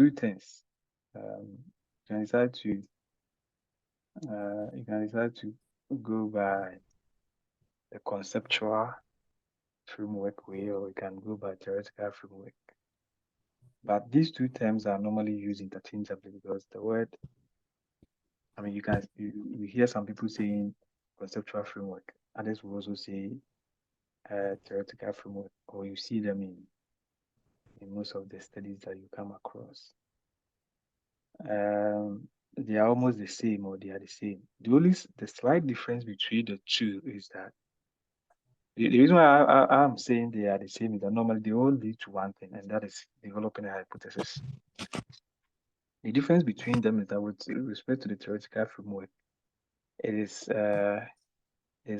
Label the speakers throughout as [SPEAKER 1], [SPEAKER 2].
[SPEAKER 1] two things. You can decide to go by the conceptual framework way, or you can go by theoretical framework. But these two terms are normally used interchangeably because the word, I mean, you hear some people saying conceptual framework, others will also say theoretical framework, or you see them in most of the studies that you come across. They are almost the same, or they are the same. The slight difference between the two is that the reason why I'm saying they are the same is that normally they all lead to one thing, and that is developing a hypothesis. The difference between them is that with respect to the theoretical framework, it is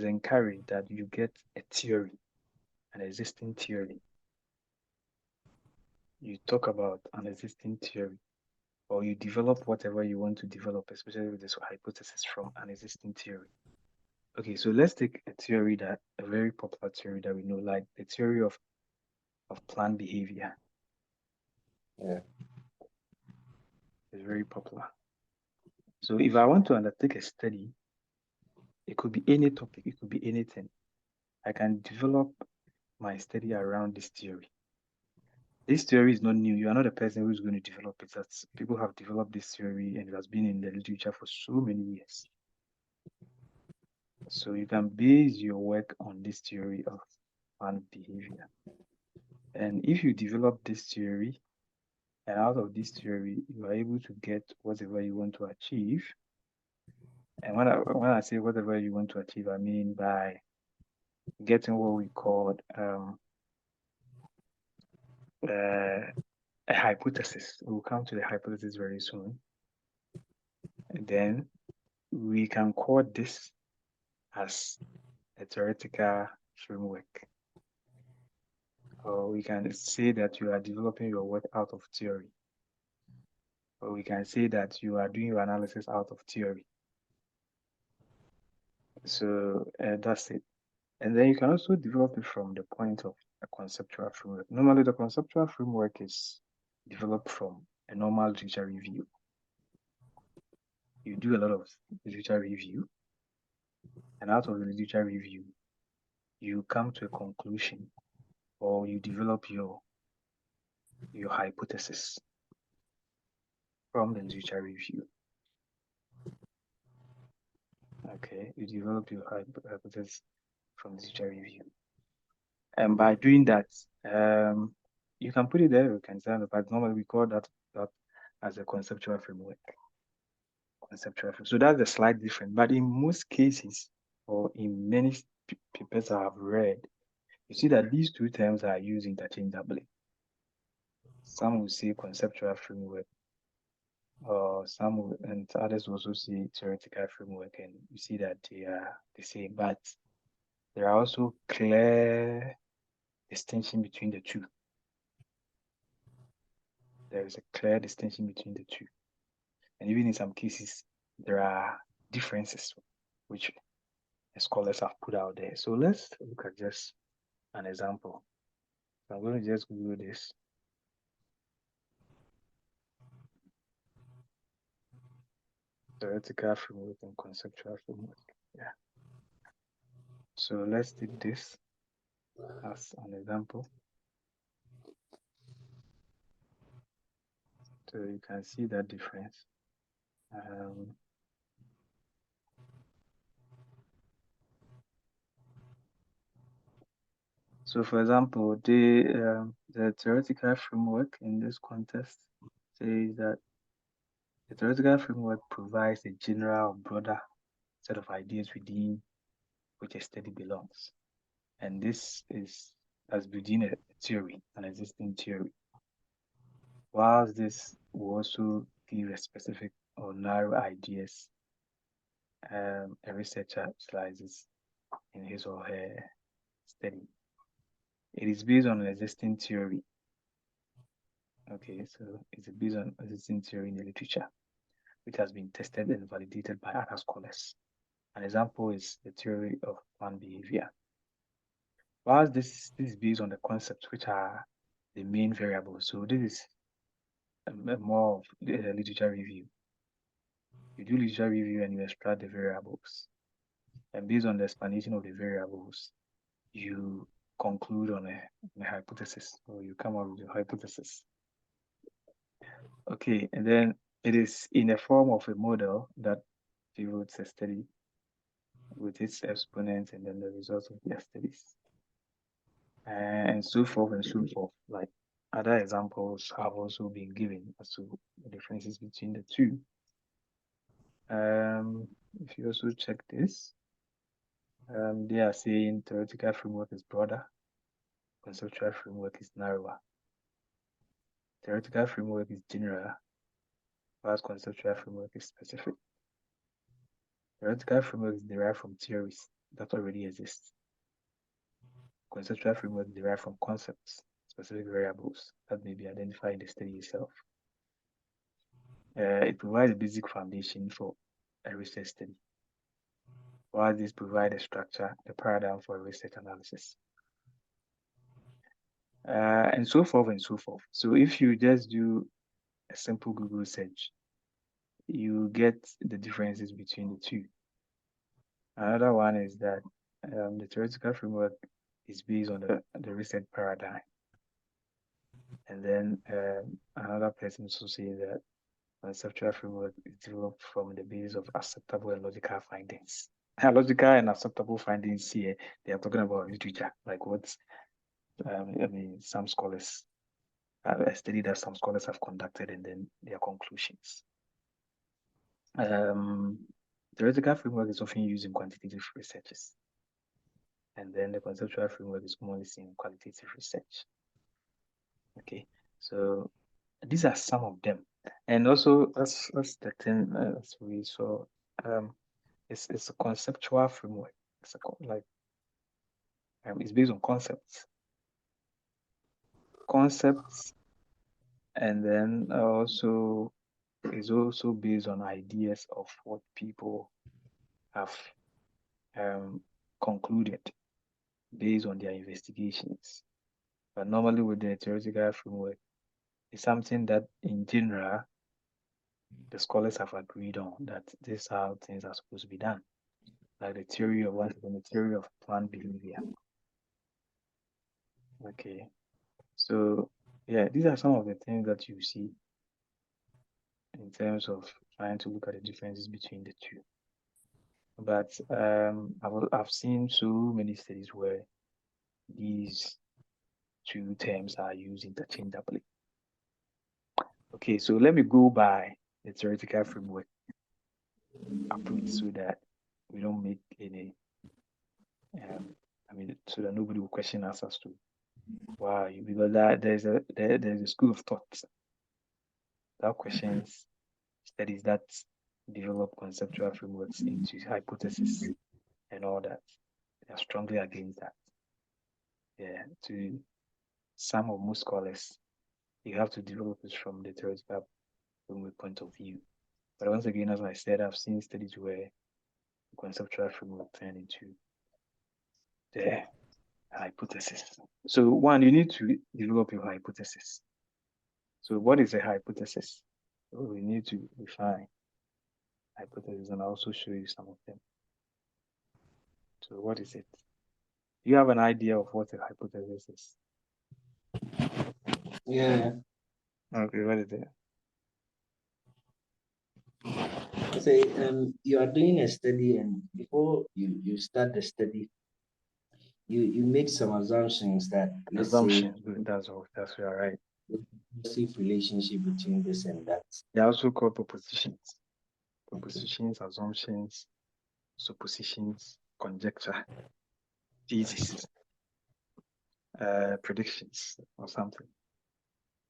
[SPEAKER 1] encouraged that you get a theory, an existing theory. You talk about an existing theory, or you develop whatever you want to develop, especially with this hypothesis from an existing theory. Okay, so let's take a very popular theory that we know, like the theory of planned behavior.
[SPEAKER 2] Yeah.
[SPEAKER 1] It's very popular. So if I want to undertake a study, it could be any topic, it could be anything. I can develop my study around this theory. This theory is not new. You are not the person who's going to develop it. That's, people have developed this theory and it has been in the literature for so many years. So you can base your work on this theory of planned behavior. And if you develop this theory, and out of this theory, you are able to get whatever you want to achieve. And when I say whatever you want to achieve, I mean by getting what we call a hypothesis. We'll come to the hypothesis very soon. And then we can call this as a theoretical framework. Or we can say that you are developing your work out of theory. Or we can say that you are doing your analysis out of theory. So that's it. And then you can also develop it from the point of a conceptual framework. Normally, the conceptual framework is developed from a normal literature review. You do a lot of literature review, and out of the literature review, you come to a conclusion, or you develop your hypothesis from the literature review. Okay, you develop your hypothesis from the literature review. And by doing that, you can put it there, you can say, but normally we call that as a conceptual framework. So that's the slight difference. But in most cases, or in many papers I have read, you see that these two terms are used interchangeably. Some will say conceptual framework, or and others also say theoretical framework, and you see that they are the same. But there are also clear distinction between the two. There is a clear distinction between the two. And even in some cases, there are differences which scholars have put out there. So let's look at just an example. So I'm going to just Google this. Theoretical framework and conceptual framework. Yeah. So let's take this as an example. So you can see that difference. So for example, the theoretical framework in this context says that the theoretical framework provides a general, broader set of ideas within which a study belongs. And this is as within a theory, an existing theory. Whilst this will also give a specific or narrow ideas a researcher utilizes in his or her study. It is based on an existing theory. Okay, so it's based on existing theory in the literature, which has been tested and validated by other scholars. An example is the theory of planned behavior. Whilst this is based on the concepts which are the main variables. So this is more of literature review. You do literature review and you extract the variables. And based on the explanation of the variables, you conclude on a hypothesis, or you come up with a hypothesis. Okay, and then it is in the form of a model that pivots a study with its exponents and then the results of their studies. And so forth and so forth. Like other examples have also been given as to the differences between the two. If you also check this, they are saying theoretical framework is broader, conceptual framework is narrower. Theoretical framework is general, whilst conceptual framework is specific. Theoretical framework is derived from theories that already exist. Conceptual framework is derived from concepts, specific variables that may be identified in the study itself. It provides a basic foundation for a research study, while this provides a structure, a paradigm for a research analysis. And so forth and so forth. So if you just do a simple Google search, you get the differences between the two. Another one is that the theoretical framework is based on the research paradigm. And then another person also says that conceptual framework is developed from the basis of acceptable and logical findings. Logical and acceptable findings here, they are talking about literature, like what some scholars, a study that some scholars have conducted and then their conclusions. Theoretical framework is often used in quantitative researches. And then the conceptual framework is commonly seen in qualitative research. Okay, so these are some of them. And also, that's the thing as we saw. It's a conceptual framework. It's it's based on concepts, and then also is also based on ideas of what people have concluded based on their investigations. But normally with the theoretical framework, it's something that in general the scholars have agreed on, that this is how things are supposed to be done. Like the theory of the theory of planned behavior. Okay. So yeah, these are some of the things that you see in terms of trying to look at the differences between the two. But I've seen so many studies where these two terms are used interchangeably. Okay, so let me go by the theoretical framework approach so that we don't make any so that nobody will question us as to why, because there's a school of thought that questions studies that develop conceptual frameworks into hypothesis and all that. They are strongly against that. Yeah, to some or most scholars, you have to develop it from the theoretical framework point of view. But once again, as I said, I've seen studies where the conceptual framework turned into the hypothesis. So one, you need to develop your hypothesis. So what is a hypothesis? So we need to define hypothesis, and I'll also show you some of them. So what is it? You have an idea of what a hypothesis is?
[SPEAKER 2] Yeah.
[SPEAKER 1] Okay, what is it?
[SPEAKER 2] Say you are doing a study, and before you start the study, you make some assumptions that, let's
[SPEAKER 1] Assumptions. Good, that's all. That's right.
[SPEAKER 2] say relationship between this and that.
[SPEAKER 1] They are also called propositions. Propositions, assumptions, suppositions, conjecture, thesis, predictions, or something.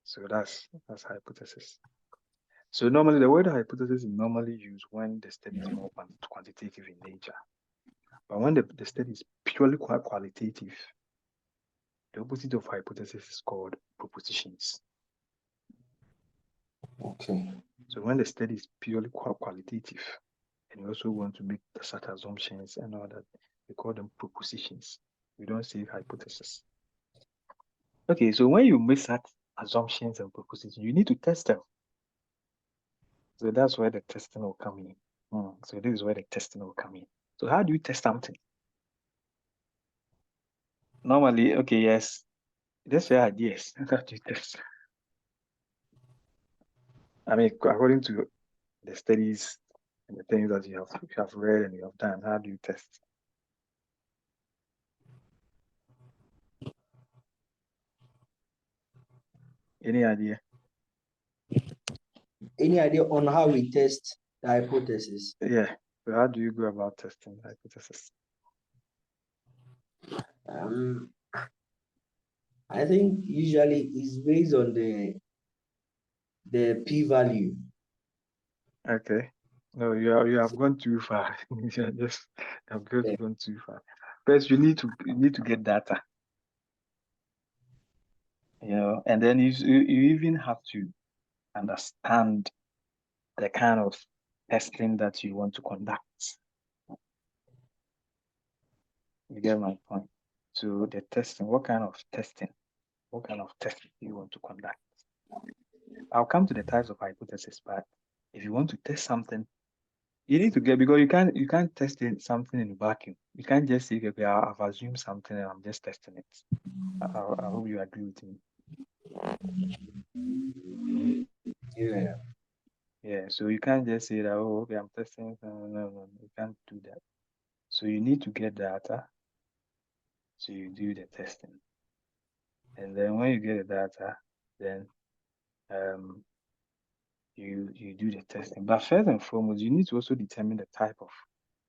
[SPEAKER 1] So that's hypothesis. So normally the word hypothesis is normally used when the study is more quantitative in nature. But when the study is purely qualitative, the opposite of hypothesis is called propositions.
[SPEAKER 2] Okay.
[SPEAKER 1] So when the study is purely qualitative, and you also want to make such assumptions and all that, we call them propositions. We don't say hypothesis. Okay, so when you make such assumptions and propositions. You need to test them. So that's where the testing will come in. So this is where the testing will come in. So how do you test something? Normally, okay, yes, let's share ideas. How do you test? I mean, according to the studies and the things that you have read and you have done, how do you test? Any idea?
[SPEAKER 2] Any idea on how we test the hypothesis?
[SPEAKER 1] Yeah. So how do you go about testing the hypothesis?
[SPEAKER 2] I think usually it's based on the p-value.
[SPEAKER 1] Okay. No, you have gone too far. You have just gone too far. First, you need to get data. And then you even have to understand the kind of testing that you want to conduct. You get my point? So the testing, what kind of testing do you want to conduct? I'll come to the types of hypothesis, but if you want to test something, you need to get, because you can't test something in a vacuum. You can't just say, okay, I've assumed something and I'm just testing it. I hope you agree with me.
[SPEAKER 2] Yeah.
[SPEAKER 1] Yeah, so you can't just say that, oh, okay, I'm testing. No, you can't do that. So you need to get data. So you do the testing. And then when you get the data, then you do the testing. But first and foremost, you need to also determine the type of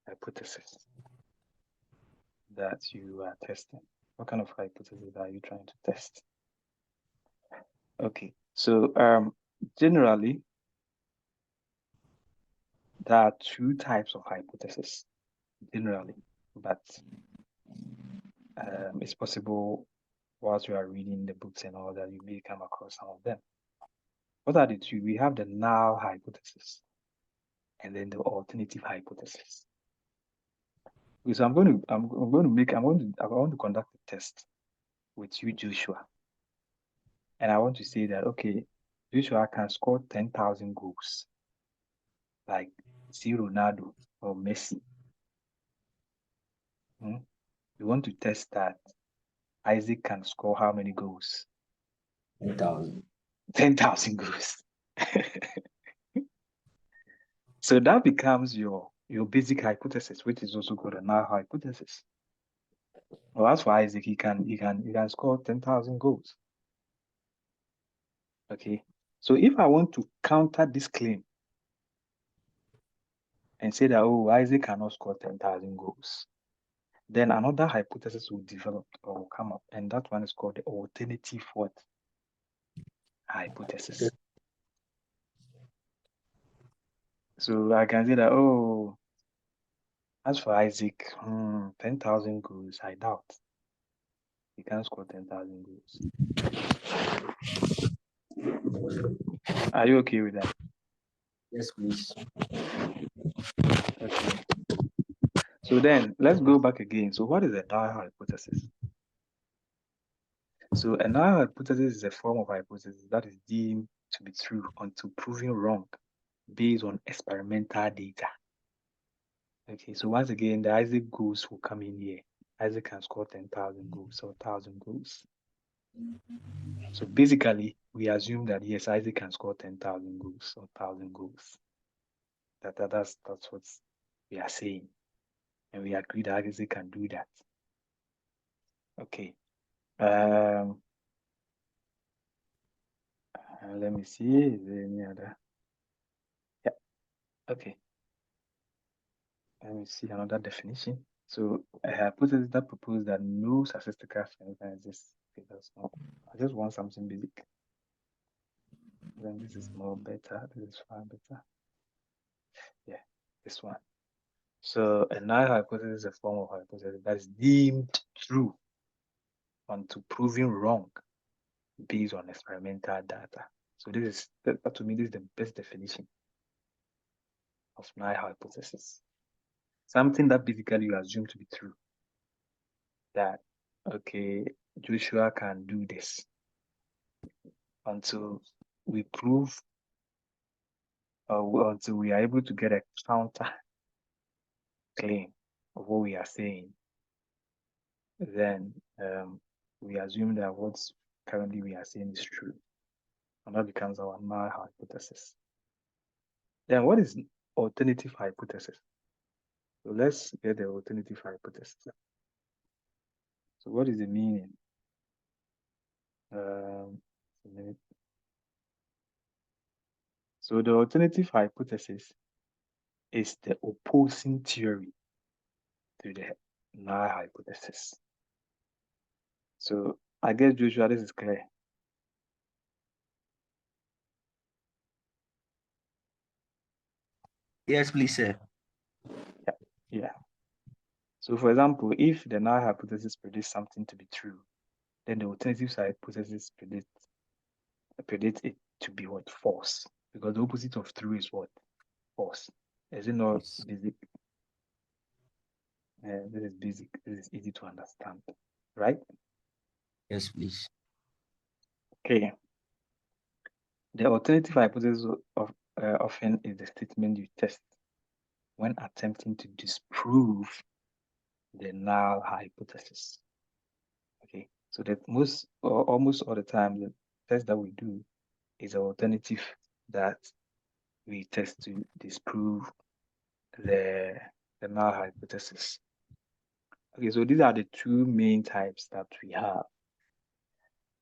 [SPEAKER 1] hypothesis that you are testing. What kind of hypothesis are you trying to test? Okay, so generally, there are two types of hypothesis, generally, but it's possible whilst you are reading the books and all that, you may come across some of them. What are the two? We have the null hypothesis and then the alternative hypothesis. So I want to conduct a test with you, Joshua. And I want to say that, okay, Joshua can score 10,000 goals, like see Ronaldo or Messi. We want to test that Isaac can score how many goals?
[SPEAKER 2] 10,000.
[SPEAKER 1] 10,000 goals. So that becomes your basic hypothesis, which is also called a null hypothesis. Well, as for Isaac, he can score 10,000 goals. Okay. So if I want to counter this claim and say that, oh, Isaac cannot score 10,000 goals, then another hypothesis will develop or will come up, and that one is called the alternative what? Hypothesis. So I can say that, oh, as for Isaac, 10,000 goals, I doubt. He can't score 10,000 goals. Are you okay with that?
[SPEAKER 2] Yes, please.
[SPEAKER 1] Okay. So then let's go back again. So what is a null hypothesis? So a null hypothesis is a form of hypothesis that is deemed to be true until proven wrong based on experimental data. Okay, so once again, the Isaac goals will come in here. Isaac can score 10,000 goals or 1,000 goals. So basically, we assume that yes, Isaac can score 10,000 goals or 1,000 goals. That's what we are saying. And we agree that Isaac can do that. Okay. Let me see. Is there any other? Yeah. Okay. Let me see another definition. So a hypothesis that proposes that no statistical phenomenon exists. Okay, that's not. I just want something basic. Then this is more better. This is far better. Yeah, this one. So a null hypothesis is a form of hypothesis that is deemed true until proven wrong based on experimental data. So to me, this is the best definition of null hypothesis. Something that basically you assume to be true. That, okay, Joshua can do this. until we prove, until we are able to get a counter claim of what we are saying. Then we assume that what's currently we are saying is true, and that becomes our null hypothesis. Then what is alternative hypothesis? So let's get the alternative hypothesis. So what is the meaning? So the alternative hypothesis is the opposing theory to the null hypothesis. So I guess, Joshua, this is clear.
[SPEAKER 2] Yes, please, sir.
[SPEAKER 1] Yeah. So for example, if the null hypothesis predicts something to be true, then the alternative hypothesis predicts it to be what? False. Because the opposite of true is what? False. Is it not
[SPEAKER 2] Yes.
[SPEAKER 1] basic? This is basic. This is easy to understand, right?
[SPEAKER 2] Yes, please.
[SPEAKER 1] Okay. The alternative hypothesis often is the statement you test when attempting to disprove the null hypothesis. Okay, so that most or almost all the time, the test that we do is an alternative that we test to disprove the null hypothesis. Okay, so these are the two main types that we have.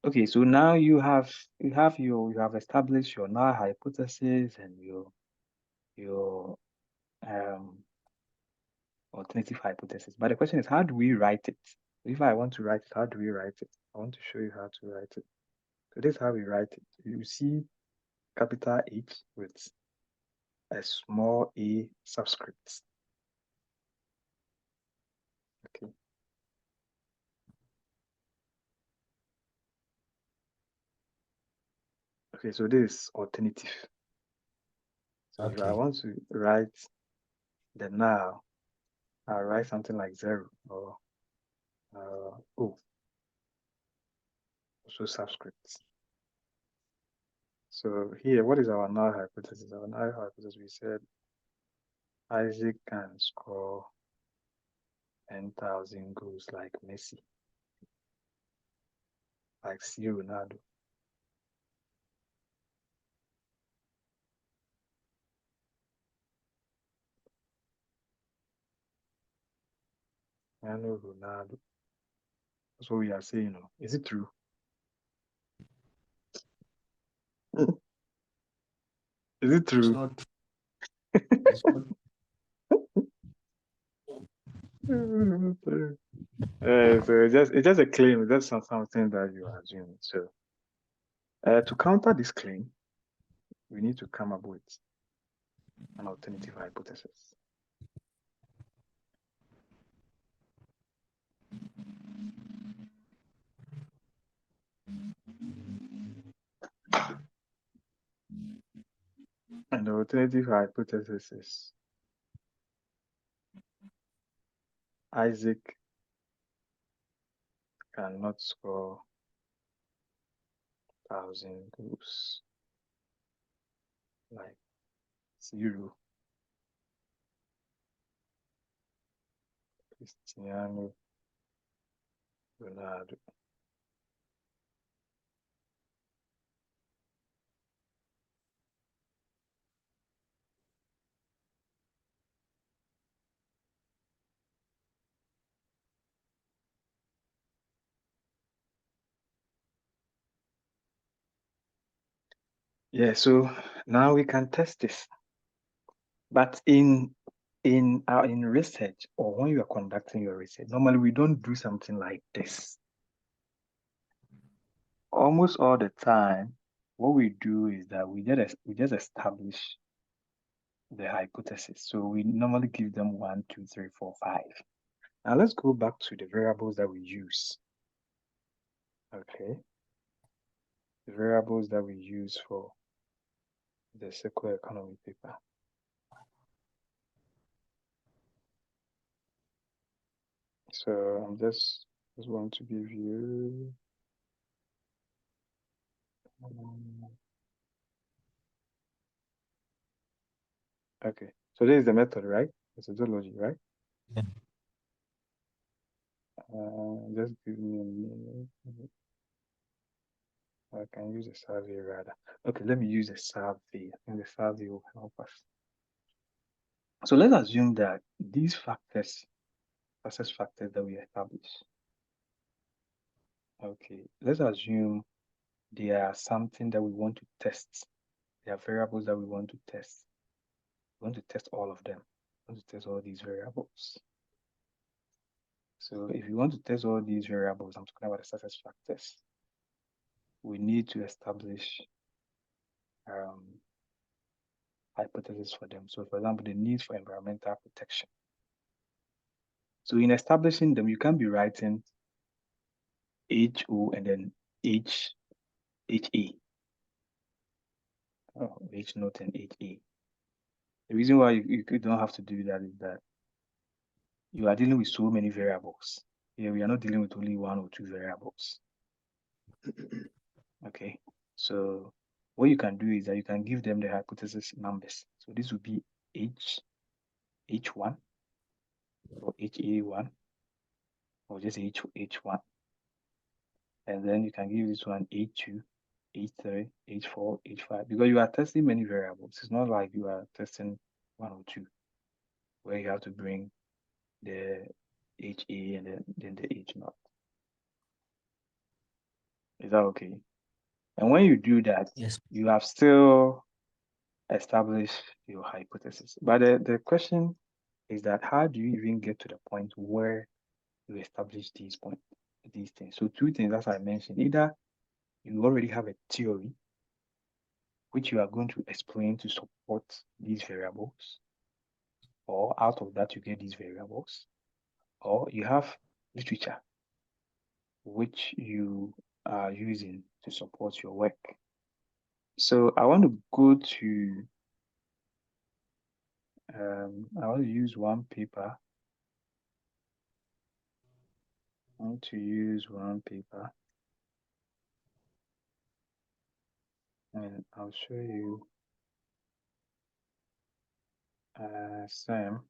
[SPEAKER 1] Okay, so now you have established your null hypothesis and your alternative hypothesis. But the question is, how do we write it? If I want to write it, how do we write it? I want to show you how to write it. So this is how we write it. You see capital H with a small a subscript. Okay. Okay, so this is alternative. So if I want to write the null, I'll write something like 0 or O, also subscripts. So here, what is our null hypothesis? Our null hypothesis, we said Isaac can score 10,000 goals like Messi, like C. Ronaldo. Ronaldo. That's what we are saying. No? Is it true? Is it true?
[SPEAKER 2] It's not. It's not.
[SPEAKER 1] So it's just a claim. That's something that you are assuming. So to counter this claim, we need to come up with an alternative hypothesis. And the alternative hypothesis is Isaac cannot score 1,000 goals like 0 Cristiano Ronaldo. Yeah, so now we can test this. But in research, or when you are conducting your research, normally we don't do something like this. Almost all the time, what we do is that we just establish the hypothesis. So we normally give them 1, 2, 3, 4, 5. Now let's go back to the variables that we use. Okay. The variables that we use for the circular economy paper. So I'm just want to give you Okay, so this is the method, right? Methodology, right?
[SPEAKER 3] Yeah.
[SPEAKER 1] Just give me a minute. I can use a survey rather. Okay, let me use a survey. I think the survey will help us. So let's assume that these factors, success factors that we establish, okay, let's assume they are something that we want to test. They are variables that we want to test. We want to test all of them. We want to test all these variables. So if you want to test all these variables, I'm talking about the success factors, we need to establish hypotheses for them. So for example, the need for environmental protection. So in establishing them, you can't be writing HO and then HA. Oh, H note and HA. The reason why you don't have to do that is that you are dealing with so many variables. Here we are not dealing with only one or two variables. Okay, so what you can do is that you can give them the hypothesis numbers. So this would be H1 or HA1 or just H1. And then you can give this one H2, H3, H4, H5, because you are testing many variables. It's not like you are testing one or two, where you have to bring the HA and then the H naught. Is that okay? And when you do that,
[SPEAKER 3] Yes.
[SPEAKER 1] you have still established your hypothesis. But the question is that how do you even get to the point where you establish these things? So two things, as I mentioned, either you already have a theory which you are going to explain to support these variables, or out of that you get these variables, or you have literature which you are using to support your work. So I want to go to, I want to use one paper. I want to use one paper, and I'll show you SEM.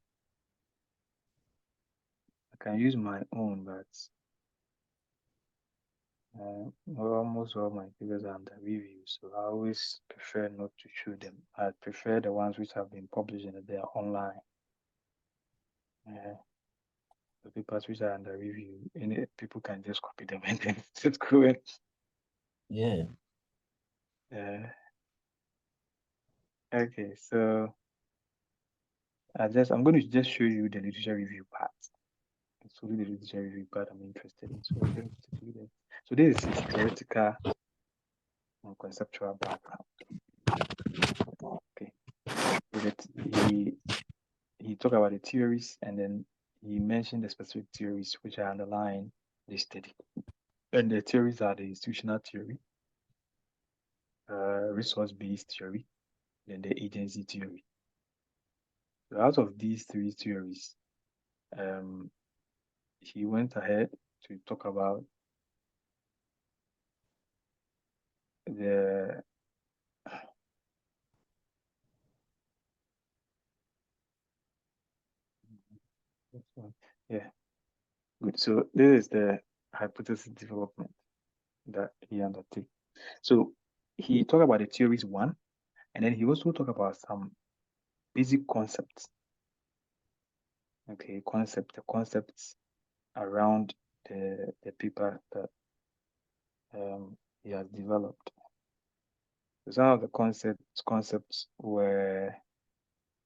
[SPEAKER 1] I can use my own, but almost all my papers are under review, so I always prefer not to show them. I prefer the ones which have been published and they are online. The papers which are under review, and people can just copy them and then just go in.
[SPEAKER 3] Yeah.
[SPEAKER 1] Okay, so I'm going to just show you the literature review part. It's only the literature review part I'm interested in. So I'm going to take it. So this is his theoretical and conceptual background. Okay, so that he talked about the theories and then he mentioned the specific theories which are underlying this study. And the theories are the institutional theory, resource-based theory, then the agency theory. So out of these three theories, he went ahead to talk about the yeah, good. So this is the hypothesis development that he undertook. So he talked about the theories one, and then he also talked about some basic concepts. Okay, the concepts around the paper that he has developed. So some of the concepts were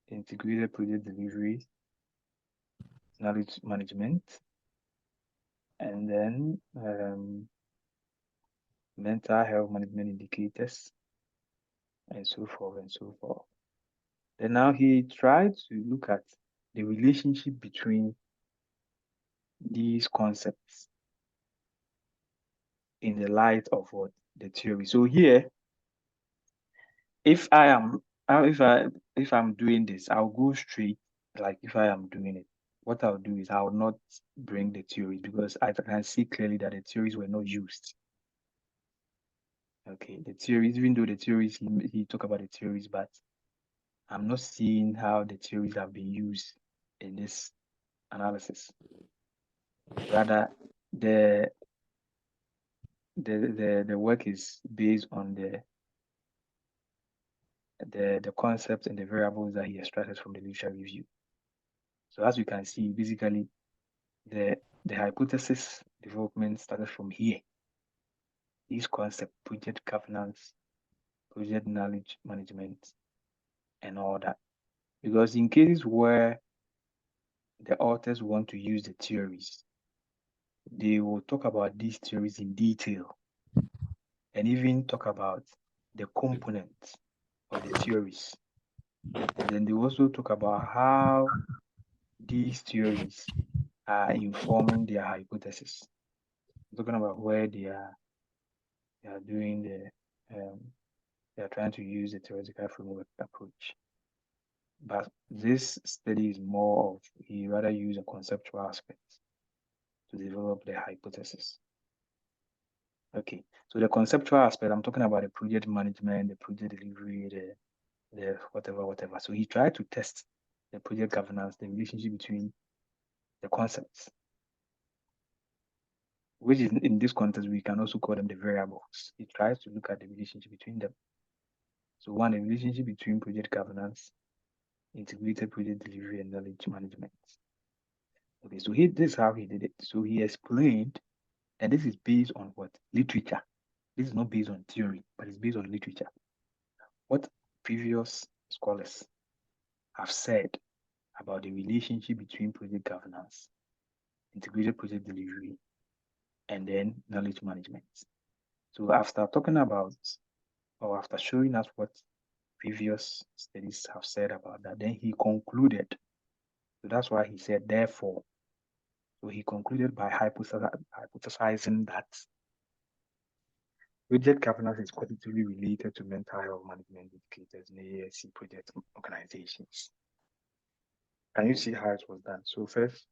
[SPEAKER 1] integrated project delivery, knowledge management, and then mental health management indicators, and so forth and so forth. Then now he tried to look at the relationship between these concepts in the light of what the theory. So here, if I'm doing this, I'll go straight. Like if I am doing it, what I'll do is I'll not bring the theories because I can see clearly that the theories were not used. Okay, the theories, even though the theories, he talk about the theories, but I'm not seeing how the theories have been used in this analysis. Rather, the the work is based on the concepts and the variables that he extracted from the literature review. So as you can see, basically the hypothesis development started from here. This concept, project governance, project knowledge management, and all that. Because in cases where the authors want to use the theories, they will talk about these theories in detail and even talk about the components of the theories. And then they also talk about how these theories are informing their hypothesis. I'm talking about where they are doing they are trying to use the theoretical framework approach. But this study is more of he rather use a conceptual aspect to develop the hypothesis. Okay, so the conceptual aspect, I'm talking about the project management, the project delivery, the whatever. So he tried to test the project governance, the relationship between the concepts, which is in this context, we can also call them the variables. He tries to look at the relationship between them. So one, the relationship between project governance, integrated project delivery, and knowledge management. Okay, so this is how he did it. So he explained, and this is based on what? Literature. This is not based on theory, but it's based on literature. What previous scholars have said about the relationship between project governance, integrated project delivery, and then knowledge management. So after talking about, or after showing us what previous studies have said about that, then he concluded. So that's why he said, therefore. So he concluded by hypothesizing that project governance is positively related to mental health management indicators in AASC project organizations. Can you see how it was done? So first,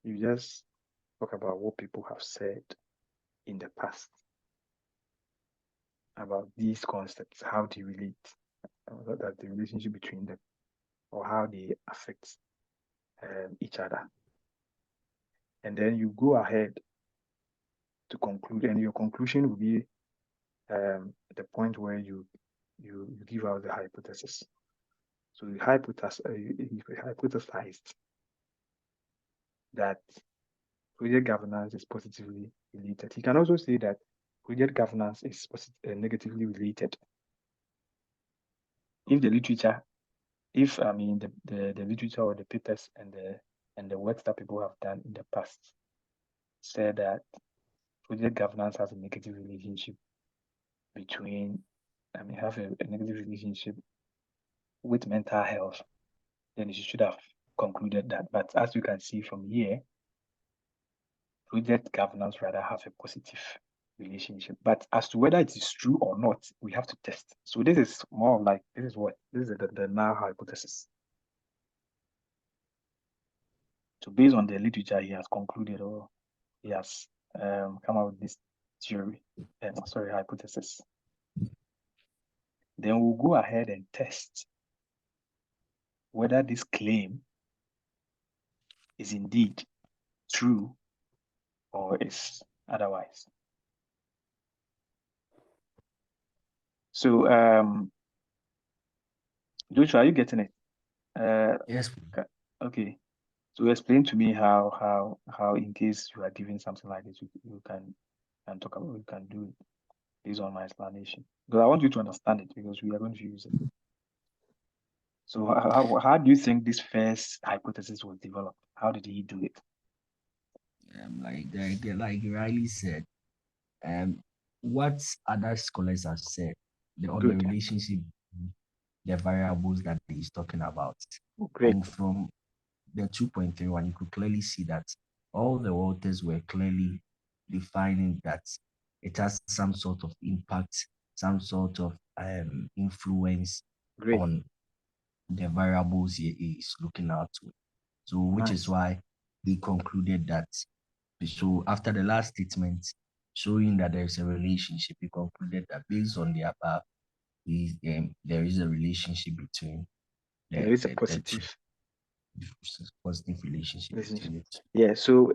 [SPEAKER 1] you just talk about what people have said in the past about these concepts, how they relate, that the relationship between them, or how they affect each other. And then you go ahead to conclude, and your conclusion will be the point where you give out the hypothesis. So you hypothesized that project governance is positively related. He can also say that project governance is negatively related. If the literature, if I mean the literature or the papers and the works that people have done in the past said that project governance has a negative relationship between, I mean, have a negative relationship with mental health, then you should have concluded that. But as you can see from here, project governance rather have a positive relationship. But as to whether it is true or not, we have to test. So this is more like, this is the null hypothesis. So based on the literature, he has concluded, or he has come up with this theory, hypothesis. Then we'll go ahead and test whether this claim is indeed true or is otherwise. So, Joshua, are you getting it?
[SPEAKER 2] Yes.
[SPEAKER 1] Okay. So explain to me how in case you are giving something like this, you can talk about, you can do it based on my explanation. Because I want you to understand it because we are going to use it. So how do you think this first hypothesis was developed? How did he do it?
[SPEAKER 2] Like Riley said, what other scholars have said, the
[SPEAKER 1] Good.
[SPEAKER 2] relationship, the variables that he's talking about.
[SPEAKER 1] Great.
[SPEAKER 2] And from the 2.31, you could clearly see that all the authors were clearly defining that it has some sort of impact, some sort of influence
[SPEAKER 1] Great.
[SPEAKER 2] on the variables he is looking out to. So, which is why he concluded that. So, after the last statement, showing that there is a relationship. He concluded that based on the above, there is a relationship between
[SPEAKER 1] There is a
[SPEAKER 2] the two,
[SPEAKER 1] positive
[SPEAKER 2] positive relationship
[SPEAKER 1] relationship.
[SPEAKER 2] between the two.
[SPEAKER 1] Yeah, so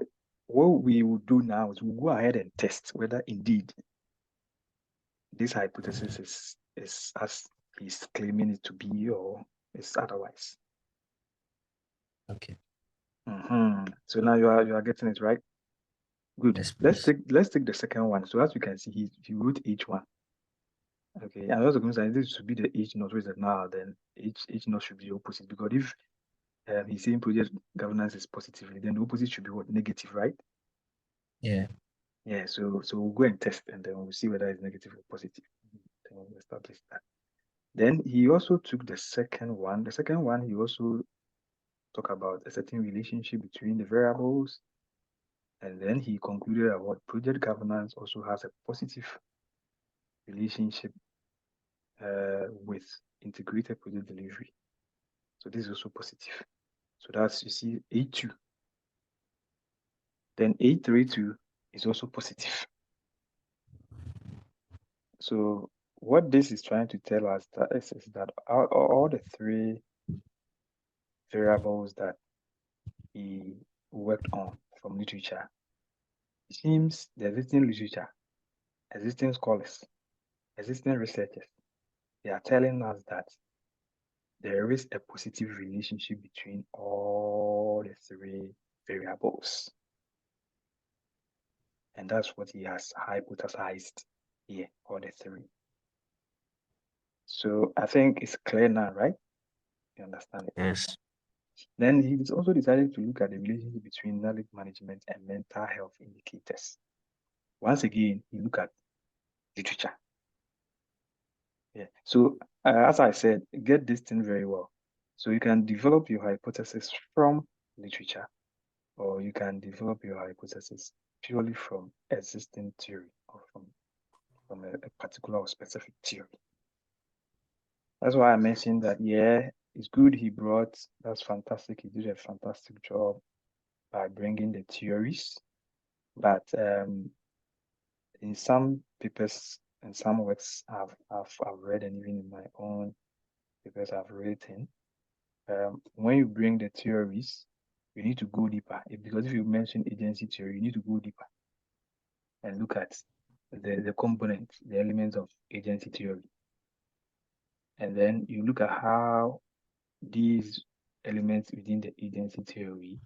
[SPEAKER 1] what we will do now is we'll go ahead and test whether indeed this hypothesis is as he's claiming it to be or is otherwise.
[SPEAKER 2] Okay.
[SPEAKER 1] So now you are getting it right. Good.
[SPEAKER 2] Yes,
[SPEAKER 1] Let's
[SPEAKER 2] please.
[SPEAKER 1] take the second one. So as you can see, he wrote H1. Okay, and also going to say this should be the H not with the now, then H not should be opposite, because if he's saying project governance is positively, then the opposite should be what? Negative, right?
[SPEAKER 2] Yeah.
[SPEAKER 1] Yeah, so we'll go and test, and then we'll see whether it's negative or positive. Then we'll establish that. Then he also took the second one. The second one, he also talked about a certain relationship between the variables, and then he concluded that what project governance also has a positive relationship with integrated project delivery. So this is also positive. So that's, you see, A2. Then A32 is also positive. So what this is trying to tell us is that all the three variables that he worked on from literature, it seems the existing literature, existing scholars, existing researchers, they are telling us that there is a positive relationship between all the three variables. And that's what he has hypothesized here, all the three. So I think it's clear now, right? You understand it?
[SPEAKER 2] Yes.
[SPEAKER 1] Then he also decided to look at the relationship between knowledge management and mental health indicators. Once again, he looked at literature. Yeah. So as I said, get this thing very well. So you can develop your hypothesis from literature, or you can develop your hypothesis purely from existing theory or from a particular or specific theory. That's why I mentioned that, yeah, it's good he brought, that's fantastic. He did a fantastic job by bringing the theories. But in some papers and some works I've read, and even in my own papers I've written, when you bring the theories, you need to go deeper. Because if you mention agency theory, you need to go deeper and look at the components, the elements of agency theory. And then you look at how these elements within the agency theory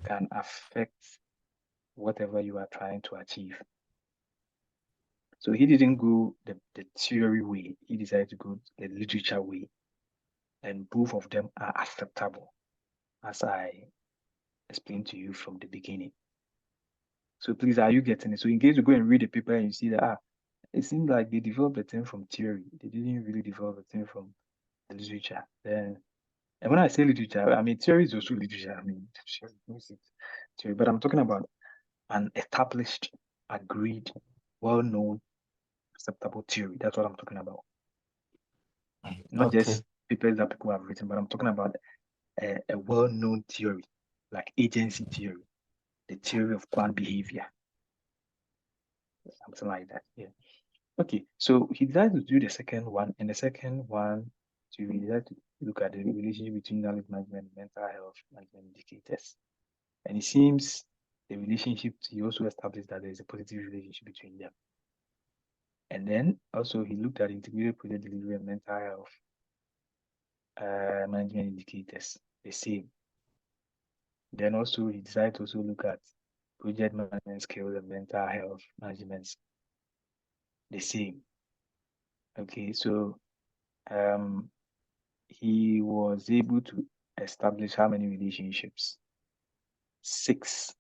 [SPEAKER 1] can affect whatever you are trying to achieve. So he didn't go the theory way, he decided to go the literature way. And both of them are acceptable, as I explained to you from the beginning. So please, are you getting it? So in case you go and read the paper and you see that, it seems like they developed the thing from theory. They didn't really develop the thing from the literature. Then, and when I say literature, I mean theory is also literature. I mean, theory, but I'm talking about an established, agreed, well-known, acceptable theory. That's what I'm talking about. Not
[SPEAKER 2] Okay.
[SPEAKER 1] just papers that people have written, but I'm talking about a well-known theory, like agency theory, the theory of planned behavior, something like that. Yeah. Okay. So he decided to do the second one, and the second one, so he decided to look at the relationship between knowledge management and mental health management indicators. And it seems the relationship, he also established that there is a positive relationship between them. And then also he looked at integrated project delivery and mental health management indicators, the same. Then also he decided to also look at project management skills and mental health management, the same. Okay, so he was able to establish how many relationships? 6.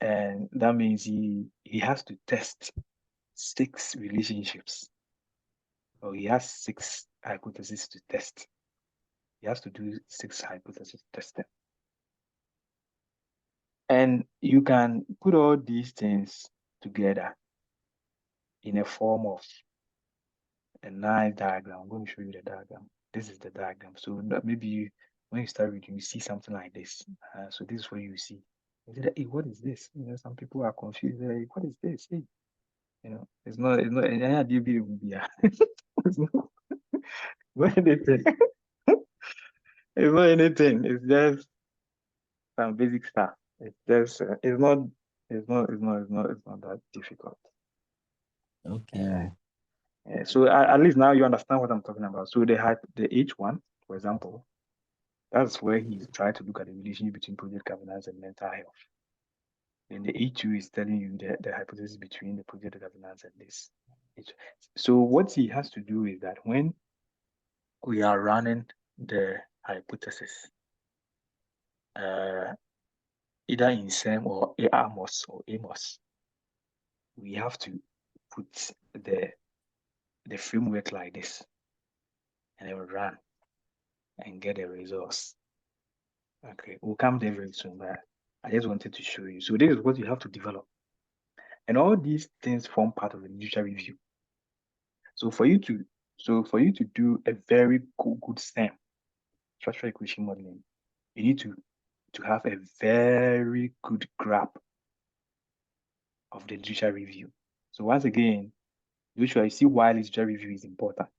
[SPEAKER 1] And that means he has to test 6 relationships, or he has 6 hypotheses to test. He has to do 6 hypothesis testing. And you can put all these things together in a form of a nice diagram. I'm going to show you the diagram. This is the diagram. So maybe when you start reading, you see something like this. So this is what you see They say, hey, what is this? Some people are confused. They're like, what is this? Hey, it's not any idea it will be. It's not anything. It's not anything. It's just some basic stuff. It's just, it's not that difficult.
[SPEAKER 2] Okay.
[SPEAKER 1] Uh, so at least now you understand what I'm talking about. So the H1, for example, that's where he's trying to look at the relationship between project governance and mental health. And the H2 is telling you the hypothesis between the project governance and this. So what he has to do is that when we are running the hypothesis, uh, either in SEM or AMOS, we have to put the framework like this and then run and get the results. Okay, we'll come there very soon, but I just wanted to show you. So this is what you have to develop. And all these things form part of the literature review. So for you to do a very good STEM, structural equation modeling, you need to have a very good grasp of the literature review. So once again, Joshua, you see why literature review is important,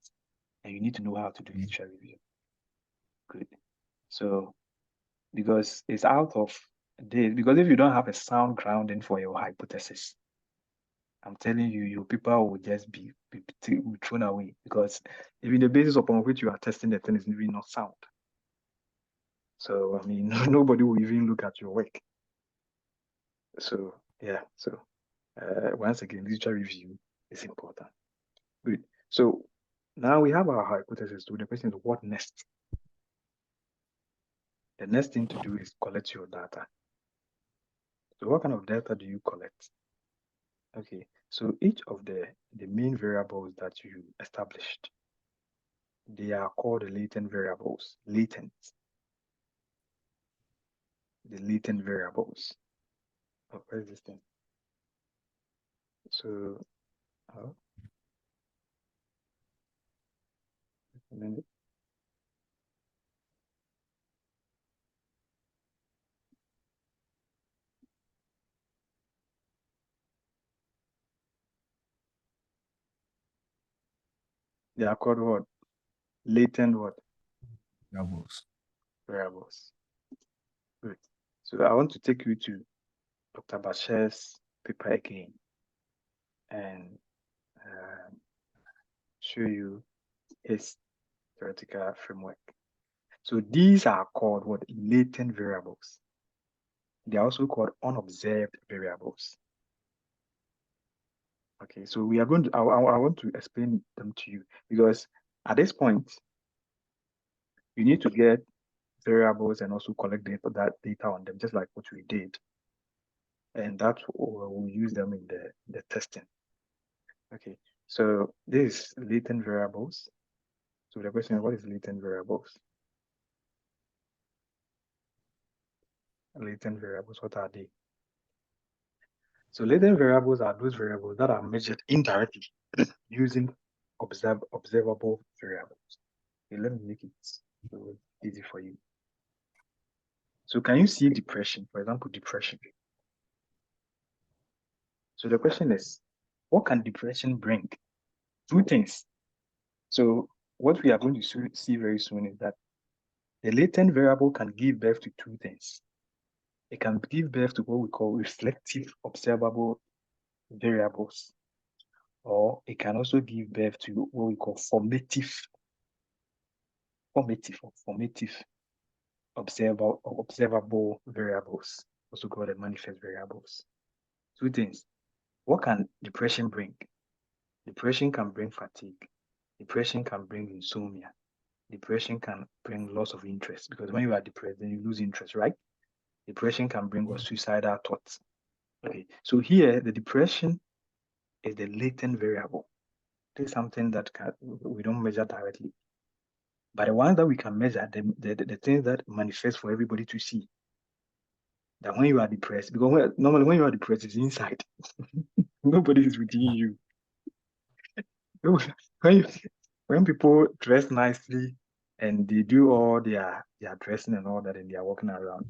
[SPEAKER 1] and you need to know how to do literature review. Good. So because it's out of this, because if you don't have a sound grounding for your hypothesis, I'm telling you, your paper will just be thrown away because even the basis upon which you are testing the thing is really not sound. So I mean, nobody will even look at your work. So yeah, so once again, literature review is important. Good. So now we have our hypothesis. So the question is, what next? The next thing to do is collect your data. So what kind of data do you collect? Okay, so each of the main variables that you established, they are called the latent variables. Latent. The latent variables. Oh, where is this thing? So, oh, a minute. They are called what? Latent what?
[SPEAKER 2] Variables.
[SPEAKER 1] Variables. Good. So I want to take you to Dr. Bashir's paper again and show you his theoretical framework. So these are called what? Latent variables. They are also called unobserved variables. Okay, so we are going to, I want to explain them to you because at this point, you need to get variables and also collect that data on them, just like what we did. And that we'll use them in the testing. Okay, so this is latent variables. So the question is, what is latent variables? Latent variables, what are they? So latent variables are those variables that are measured indirectly using observable variables. Okay, let me make it easy for you. So can you see depression? For example, depression. So the question is, what can depression bring? Two things. So what we are going to see very soon is that the latent variable can give birth to two things. It can give birth to what we call reflective observable variables, or it can also give birth to what we call formative observable variables, also called the manifest variables. Two things. What can depression bring? Depression can bring fatigue. Depression can bring insomnia. Depression can bring loss of interest because when you are depressed, then you lose interest, right? Depression can bring suicidal thoughts. Okay, so here the depression is the latent variable. This is something that we don't measure directly. But the ones that we can measure, the things that manifest for everybody to see, that when you are depressed, because normally when you are depressed, it's inside. Nobody is within you. When, you, when people dress nicely and they do all their dressing and all that and they are walking around,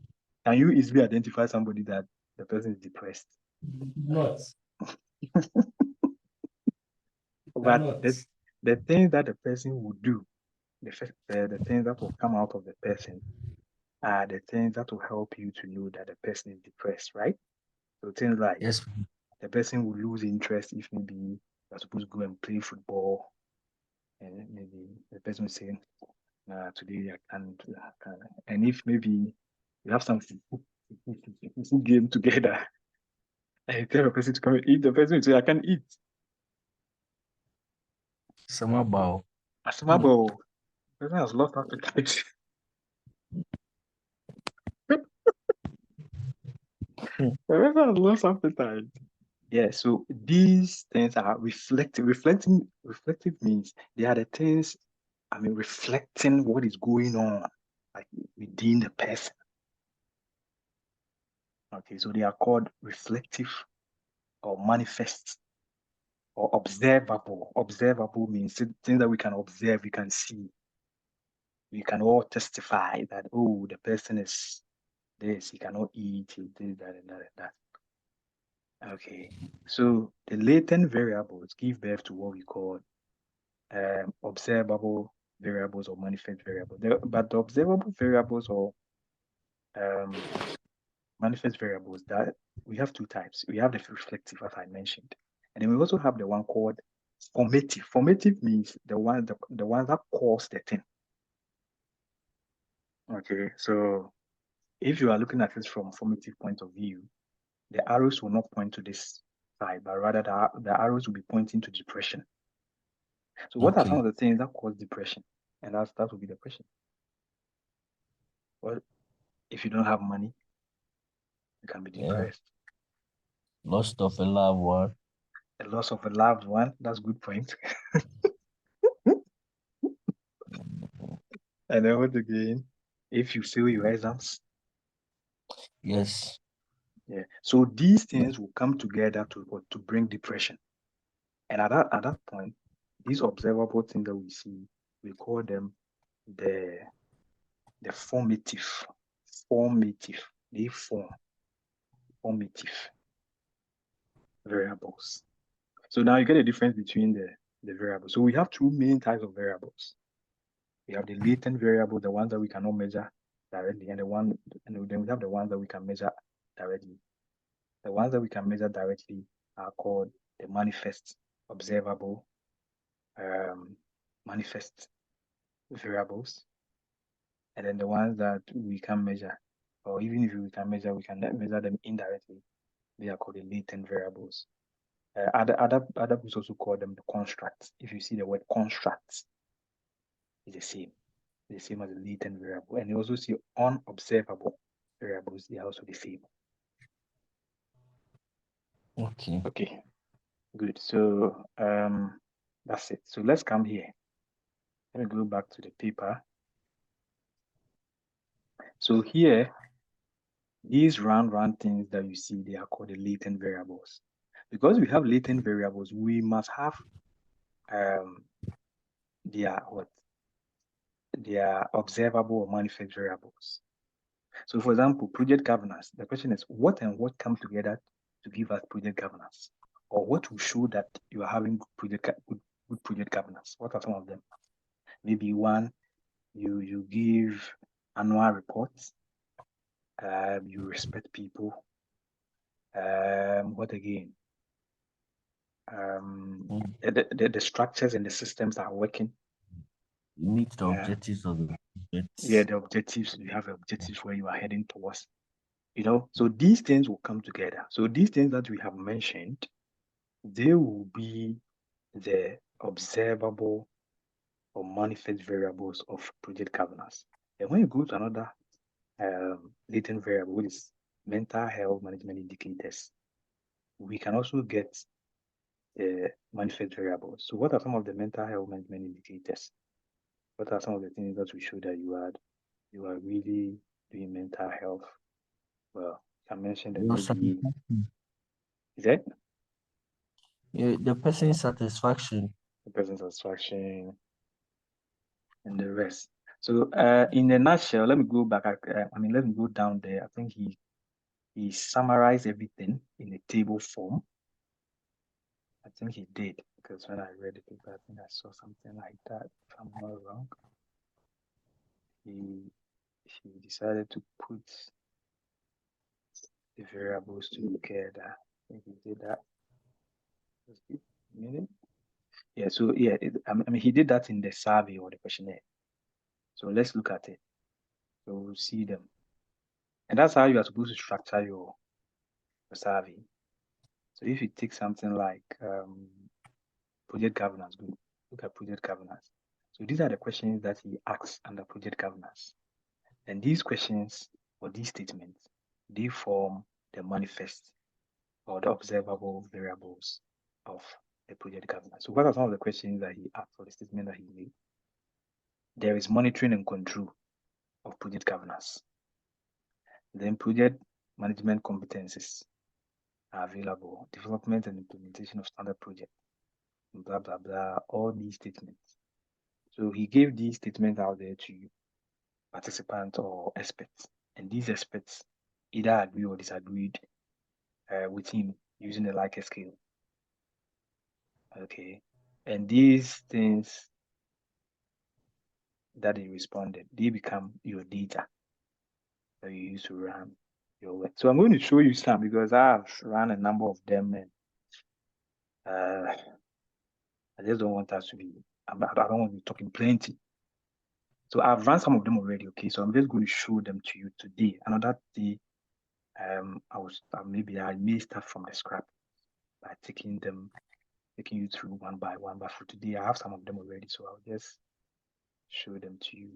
[SPEAKER 1] Can you easily identify somebody that the person is depressed?
[SPEAKER 2] Not.
[SPEAKER 1] But
[SPEAKER 2] Cannot.
[SPEAKER 1] the things that the person will do, the things that will come out of the person are the things that will help you to know that the person is depressed, right? So things like
[SPEAKER 2] Yes.
[SPEAKER 1] the person will lose interest if maybe you're supposed to go and play football, and maybe the person will say, nah, today I can't. And if maybe you have some food game together, and you tell the person to come and eat, the person will say, I can eat.
[SPEAKER 2] Sama bow.
[SPEAKER 1] Asmabo, the person has lost appetite. The person has lost appetite. Yeah, so these things are reflective. Reflective means they are the things, reflecting what is going on, like within the person. Okay, so they are called reflective or manifest or observable. Observable means things that we can observe, we can see. We can all testify that, oh, the person is this, he cannot eat, he did that and that and that. Okay, so the latent variables give birth to what we call observable variables or manifest variables. But the observable variables or um, manifest variables, that we have two types. We have the reflective, as I mentioned, and then we also have the one called formative. Formative means the ones that cause the thing. Okay, so if you are looking at it from formative point of view, the arrows will not point to this side, but rather the arrows will be pointing to depression. So what are some
[SPEAKER 2] Okay.
[SPEAKER 1] of the things that cause depression? And that would be the question. Well, if you don't have money, you can be
[SPEAKER 2] Yeah.
[SPEAKER 1] depressed.
[SPEAKER 2] Loss of a loved one.
[SPEAKER 1] The loss of a loved one, that's a good point. And then what again? If you fail your exams.
[SPEAKER 2] Yes.
[SPEAKER 1] Yeah. So these things will come together to bring depression. And at that point, these observable things that we see, we call them the the formative. Formative. They formative variables. So now you get a difference between the variables. So we have two main types of variables. We have the latent variable, the ones that we cannot measure directly, and then we have the ones that we can measure directly. The ones that we can measure directly are called the manifest observable manifest variables. And then the ones that we can measure, or even if we can measure them indirectly, they are called the latent variables. Other books also call them the constructs. If you see the word constructs, it's the same as the latent variable. And you also see unobservable variables, they are also the same.
[SPEAKER 2] Okay.
[SPEAKER 1] Okay, good. So that's it. So let's come here. Let me go back to the paper. So here, these round things that you see, they are called the latent variables. Because we have latent variables, we must have their what? Their observable or manifest variables. So for example, project governance, the question is what and what come together to give us project governance? Or what will show that you are having good project governance? What are some of them? Maybe one, you give annual reports, you respect people. What again?
[SPEAKER 2] Mm.
[SPEAKER 1] The structures and the systems are working.
[SPEAKER 2] Meet the
[SPEAKER 1] Uh,
[SPEAKER 2] objectives of the
[SPEAKER 1] yeah,
[SPEAKER 2] projects.
[SPEAKER 1] the objectives, you have objectives where you are heading towards. So these things will come together. So these things that we have mentioned, they will be the observable or manifest variables of project governance. And when you go to another latent variable, which is mental health management indicators, we can also get the manifest variables. So what are some of the mental health management indicators? What are some of the things that will show that you are really doing mental health? Well, I mentioned that
[SPEAKER 2] Your
[SPEAKER 1] maybe
[SPEAKER 2] satisfaction.
[SPEAKER 1] is that
[SPEAKER 2] Yeah, the person's satisfaction.
[SPEAKER 1] the person's satisfaction and the rest. So in a nutshell, let me go back. Let me go down there. I think he summarized everything in a table form. I think he did, because when I read the paper, I think I saw something like that, if I'm not wrong. He decided to put the variables together. I think he did that. Just give me a minute. Yeah, so yeah, he did that in the survey or the questionnaire. So let's look at it. So we'll see them. And that's how you are supposed to structure your survey. So if you take something like project governance, good. Look at project governance. So these are the questions that he asks under project governance. And these questions or these statements, they form the manifest or the observable variables of the project governance. So what are some of the questions that he asked or the statement that he made? There is monitoring and control of project governance. Then project management competencies are available, development and implementation of standard project, blah, blah, blah, all these statements. So he gave these statements out there to participants or experts. And these experts either agree or disagreed with him using the Likert scale. Okay. And these things that he responded, they become your data that you use to run your work. So I'm going to show you some because I've run a number of them, and I just don't want us to be, I don't want to be talking plenty. So I've run some of them already, okay? So I'm just going to show them to you today. Another day, maybe I may start from the scrap by taking you through one by one. But for today, I have some of them already, so I'll just show them to you.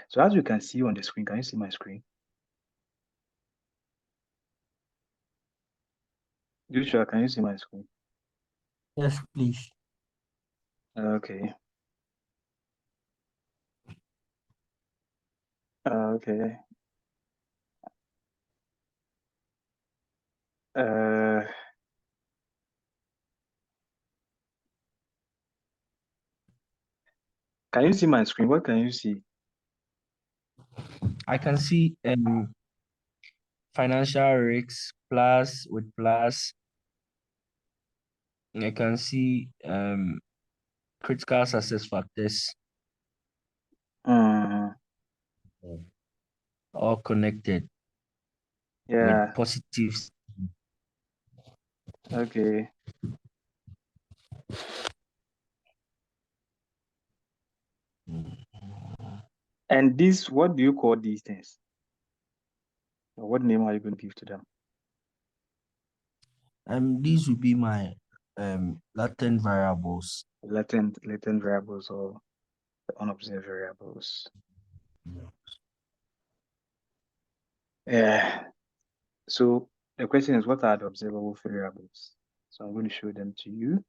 [SPEAKER 1] So as you can see on the screen, can you see my screen? Joshua, can you see my screen?
[SPEAKER 3] Yes, please.
[SPEAKER 1] Okay. Okay. Uh, can you see my screen? What can you see?
[SPEAKER 2] I can see financial risks plus with plus. I can see critical success factors
[SPEAKER 1] Mm,
[SPEAKER 2] all connected with
[SPEAKER 1] yeah.
[SPEAKER 2] positives.
[SPEAKER 1] Okay. And this, what do you call these things? Or what name are you going to give to them?
[SPEAKER 2] These will be my latent variables.
[SPEAKER 1] Latent variables or the unobserved variables. Yeah. So the question is, what are the observable variables? So I'm going to show them to you.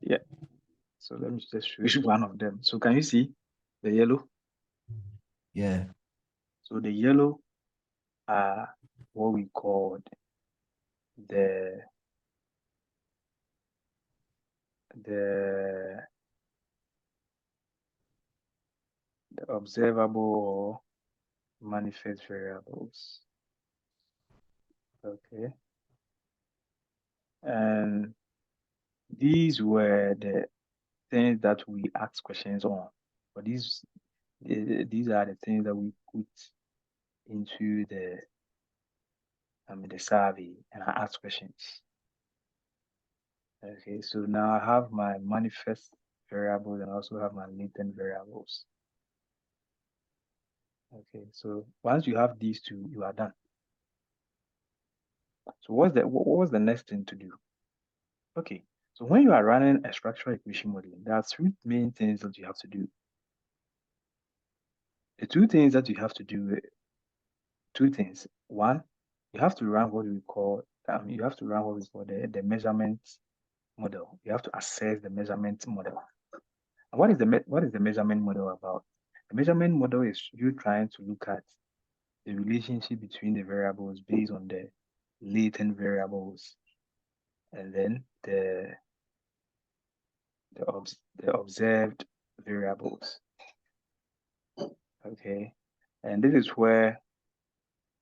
[SPEAKER 1] Yeah. So let me just show you one of them. So can you see the yellow?
[SPEAKER 2] Yeah.
[SPEAKER 1] So the yellow are what we call the the observable or manifest variables. Okay. And these were the things that we asked questions on. But these are the things that we put into the survey, and I asked questions. Okay, so now I have my manifest variables and I also have my latent variables. Okay, so once you have these two, you are done. So what was the next thing to do? Okay, so when you are running a structural equation modeling, there are three main things that you have to do. The two things that you have to do, two things. One, you have to run what we call the measurement model. You have to assess the measurement model. And what is the measurement model about? The measurement model is you trying to look at the relationship between the variables based on the latent variables and then the the observed variables. Okay, and this is where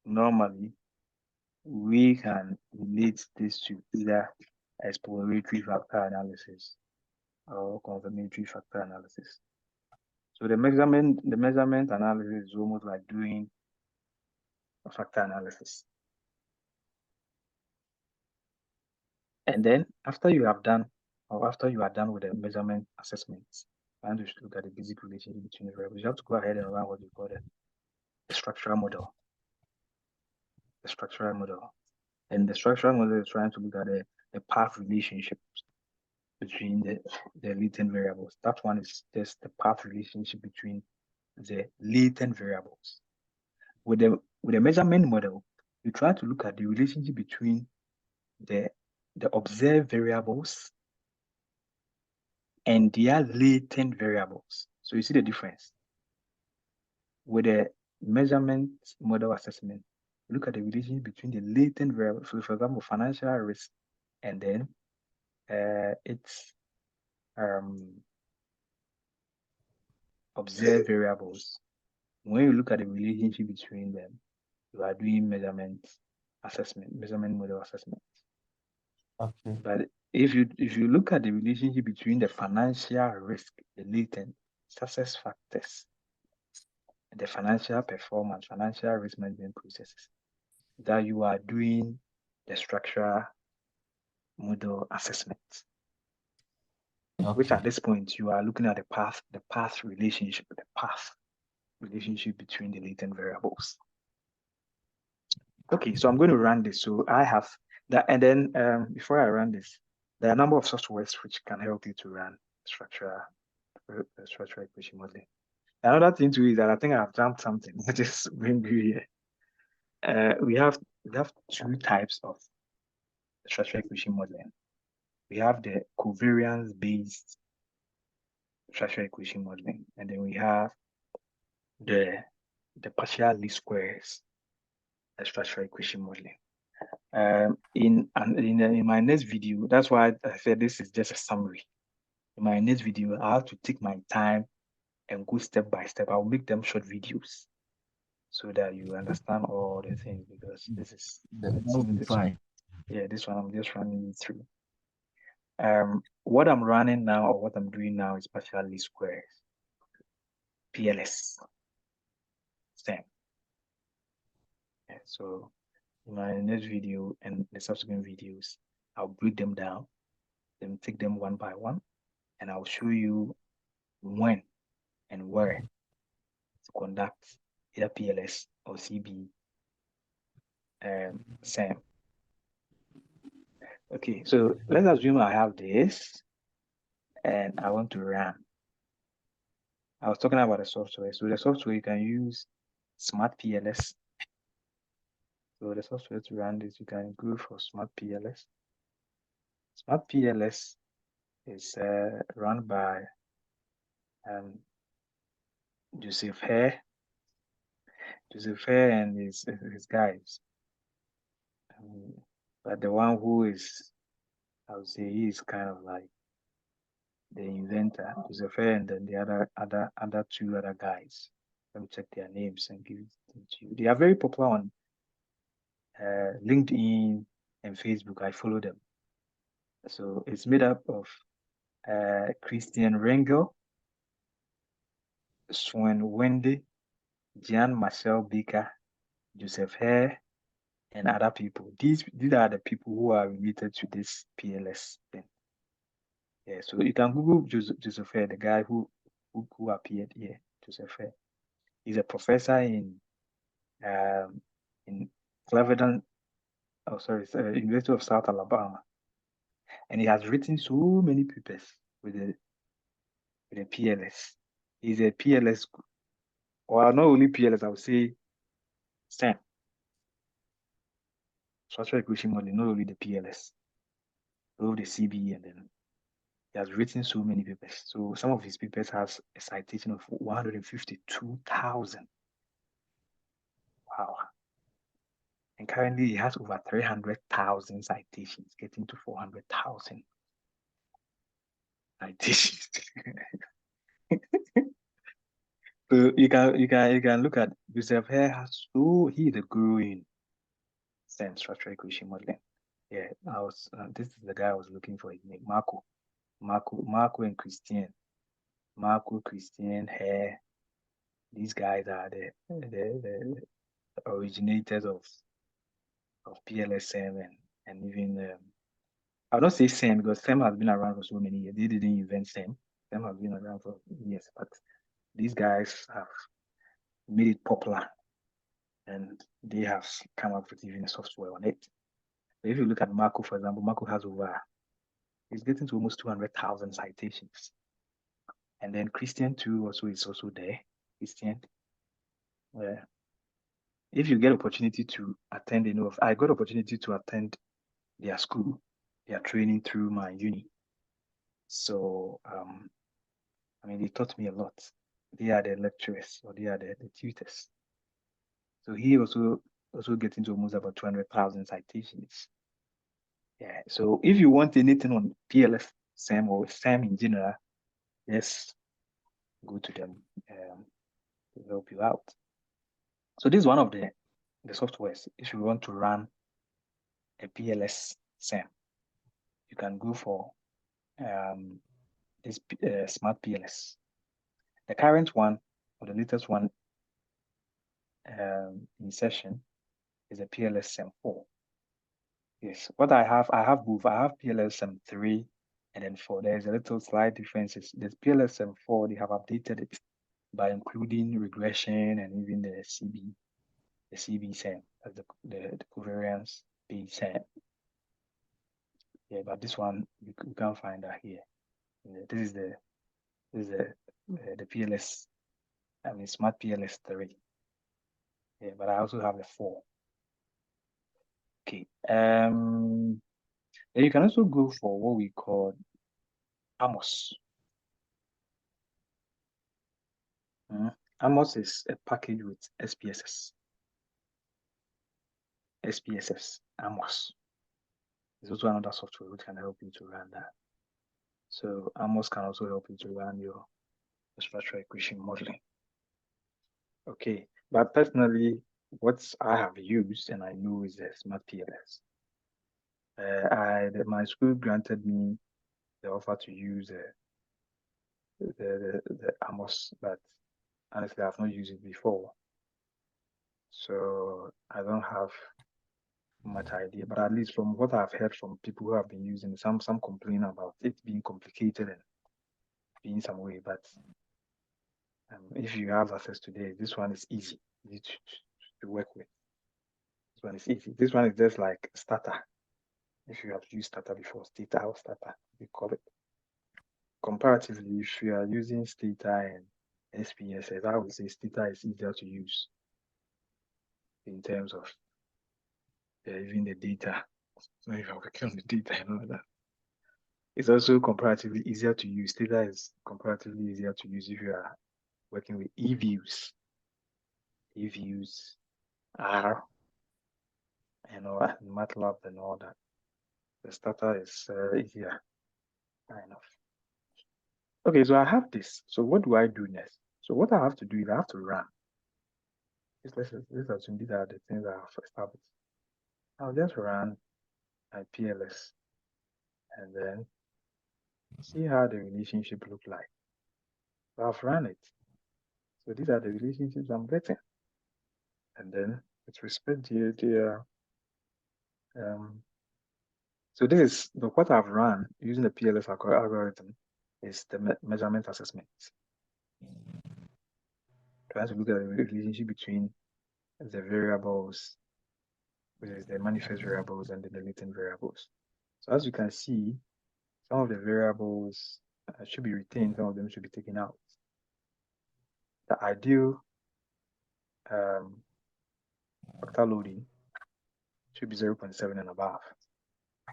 [SPEAKER 1] normally we can relate this to either exploratory factor analysis or confirmatory factor analysis. So the measurement analysis is almost like doing a factor analysis. And then after you are done with the measurement assessments, and you should look at the basic relationship between the variables, you have to go ahead and run what you call the structural model. The structural model. And the structural model is trying to look at the path relationships between the latent variables. That one is just the path relationship between the latent variables. With the measurement model, you try to look at the relationship between the observed variables and their latent variables. So you see the difference. With the measurement model assessment, you look at the relationship between the latent variables. So for example, financial risk, and then its observed variables. When you look at the relationship between them, you are doing measurement model assessment.
[SPEAKER 3] Okay.
[SPEAKER 1] But if you look at the relationship between the financial risk, the latent success factors, the financial performance, financial risk management processes, that you are doing the structural model assessment.
[SPEAKER 3] Okay.
[SPEAKER 1] Which at this point you are looking at the path relationship between the latent variables. Okay, so I'm going to run this. So I have that, and then before I run this, there are a number of softwares which can help you to run structural equation modeling. Another thing too is that I think I've jumped something. I just bring you here. We have two types of structural equation modeling. We have the covariance-based structural equation modeling, and then we have the partial least squares structural equation modeling. In my next video, that's why I said this is just a summary. In my next video, I have to take my time and go step by step. I'll make them short videos so that you understand all the things, because this is
[SPEAKER 2] fine.
[SPEAKER 1] Yeah, this one I'm just running you through. What I'm running now, or what I'm doing now, is partial least squares, PLS-SEM. Yeah, so in my next video and the subsequent videos, I'll break them down, then take them one by one, and I'll show you when and where to conduct either PLS or CB SEM. Okay, so let's assume I have this and I want to run. I was talking about the software. So the software, you can use Smart PLS. So the software to run this, you can go for Smart PLS. Smart PLS is run by Joseph Hare and his guys. But the one who is, I would say, he is kind of like the inventor, Joseph Hare, and then the other two other guys. Let me check their names and give it to you. They are very popular on LinkedIn and Facebook. I follow them. So it's made up of Christian Rengel, Swen Wendy, Jan Marcel Baker, Joseph Hare, and other people. These are the people who are related to this PLS thing. Yeah, so you can Google Joseph Hare, the guy who appeared here, Joseph Hare. He's a professor in Cleveland, University of South Alabama, and he has written so many papers with the PLS. He's a PLS, or not only PLS, I would say STEM, structural equation modeling, not only the PLS, all the CBE, and then he has written so many papers. So some of his papers has a citation of 152,000. Wow. And currently he has over 300,000 citations, getting to 400,000. citations. So you can look at Joseph Hare has he the guru in SEM structural equation modeling. Yeah, this is the guy I was looking for his name, Marco and Christian. Marco, Christian, Hare. These guys are the originators of PLS-SEM and even I'll not say SEM because SEM has been around for so many years. They didn't invent SEM. SEM has been around for years, but these guys have made it popular and they have come up with even a software on it. So if you look at Marco, for example, Marco has he's getting to almost 200,000 citations. And then Christian too is also there. Christian. If you get opportunity to attend I got opportunity to attend their school, their training through my uni. So I mean, they taught me a lot. They are the lecturers or they are the tutors. So he also getting to almost about 200,000 citations. Yeah. So if you want anything on PLS-SEM or SEM in general, just go to them to help you out. So this is one of the softwares. If you want to run a PLS-SEM, you can go for this Smart PLS. The current one or the latest one in session is a PLS-SEM 4. Yes, what I have both. I have PLS-SEM 3 and then 4. There's a little slight differences. This PLS-SEM 4, they have updated it by including regression and even the CB-SEM, as the covariance based SEM. Yeah, but this one you can't find that here. This is the PLS. I mean, Smart PLS 3. Yeah, but I also have the 4. Okay. Then you can also go for what we call Amos. Amos is a package with SPSS. SPSS, Amos. It's also another software which can help you to run that. So Amos can also help you to run your structural equation modeling. Okay, but personally, what I have used and I know is the Smart PLS. My school granted me the offer to use the Amos, but honestly, I've not used it before, so I don't have much idea. But at least from what I've heard from people who have been using, some complain about it being complicated and being some way. But if you have access to this one is easy to work with. This one is easy. This one is just like Starter. If you have used Starter before, Stata or Starter, we call it. Comparatively, if you are using Stata and SPSS, I would say Stata is easier to use in terms of even the data. So if you're working on the data and all that, it's also comparatively easier to use. Stata is comparatively easier to use if you are working with eViews, R, and MATLAB and all that. The Starter is easier, kind of. Okay, so I have this. So what do I do next? So what I have to do is I have to run. Let's assume these are the things I have established. I'll just run my PLS and then see how the relationship look like. So I've run it. So these are the relationships I'm getting. And then with respect to so this is what I've run using the PLS algorithm is the measurement assessment. Trying to look at the relationship between the variables, which is the manifest variables and the latent variables. So as you can see, some of the variables should be retained, some of them should be taken out. The ideal factor loading should be 0.7 and above.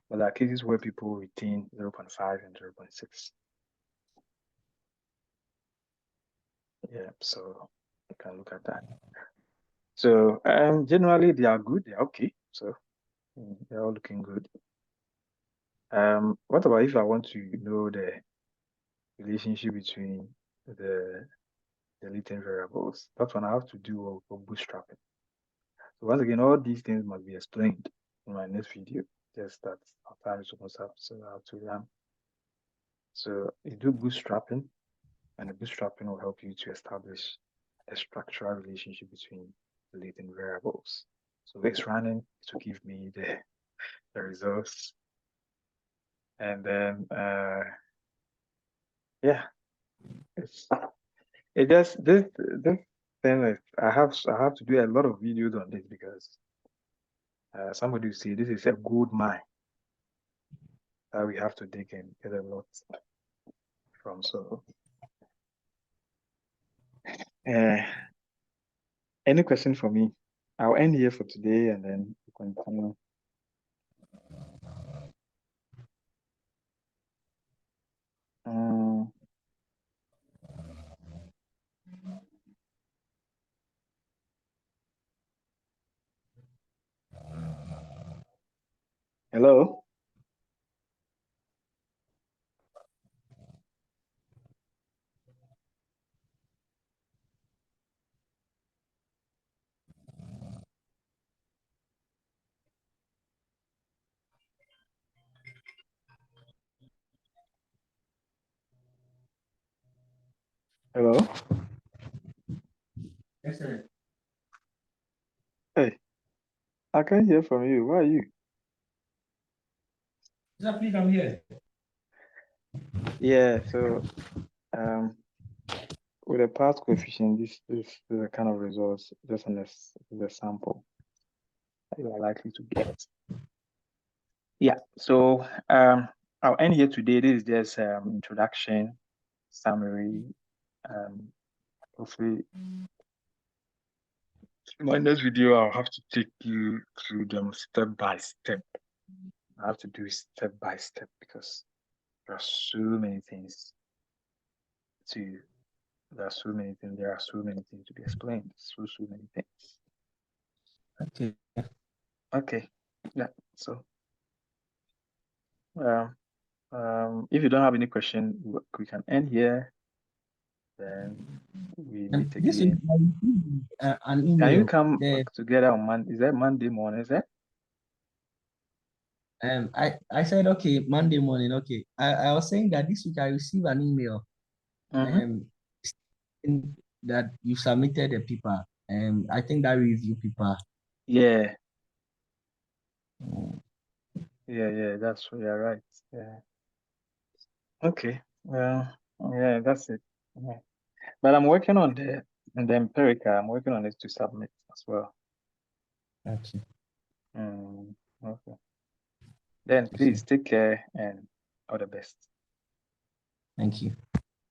[SPEAKER 1] But there are cases where people retain 0.5 and 0.6. Yeah, so you can look at that. So generally they are good, they're okay. So they're all looking good. What about if I want to know the relationship between the latent variables. That one I have to do for bootstrapping. So once again, all these things must be explained in my next video. Just that our time is almost up, so I have to run. So you do bootstrapping, and the bootstrapping will help you to establish a structural relationship between the latent variables. So it's running to give me the results. And then yeah, it just this thing is I have to do a lot of videos on this because somebody will say this is a gold mine that we have to dig and get a lot from. So any question for me? I'll end here for today and then we continue. Hello? Hello?
[SPEAKER 2] Yes, sir.
[SPEAKER 1] Hey, I can't hear from you. Where are you?
[SPEAKER 2] Sir, please, I'm here.
[SPEAKER 1] Yeah, so with a path coefficient, this is the kind of results just on the sample that you are likely to get. Yeah, so I'll end here today. This is just introduction, summary. Hopefully, in my next video, I'll have to take you through them step by step. I have to do it step by step because there are so many things there are so many things to be explained. So many things.
[SPEAKER 2] Okay.
[SPEAKER 1] Okay. Yeah. So if you don't have any question, we can end here. Then we meet
[SPEAKER 2] This
[SPEAKER 1] again.
[SPEAKER 2] is an email.
[SPEAKER 1] Can you come together on Monday? Is that Monday morning? Is that?
[SPEAKER 2] I said okay, Monday morning. Okay. I was saying that this week I received an email saying that you submitted a paper. I think that review paper.
[SPEAKER 1] Yeah. Yeah, that's you're right. Yeah. Okay. Well, yeah, that's it. Yeah. But I'm working on the empirical. I'm working on it to submit as well.
[SPEAKER 2] Okay.
[SPEAKER 1] Okay. Then please take care and all the best.
[SPEAKER 2] Thank you.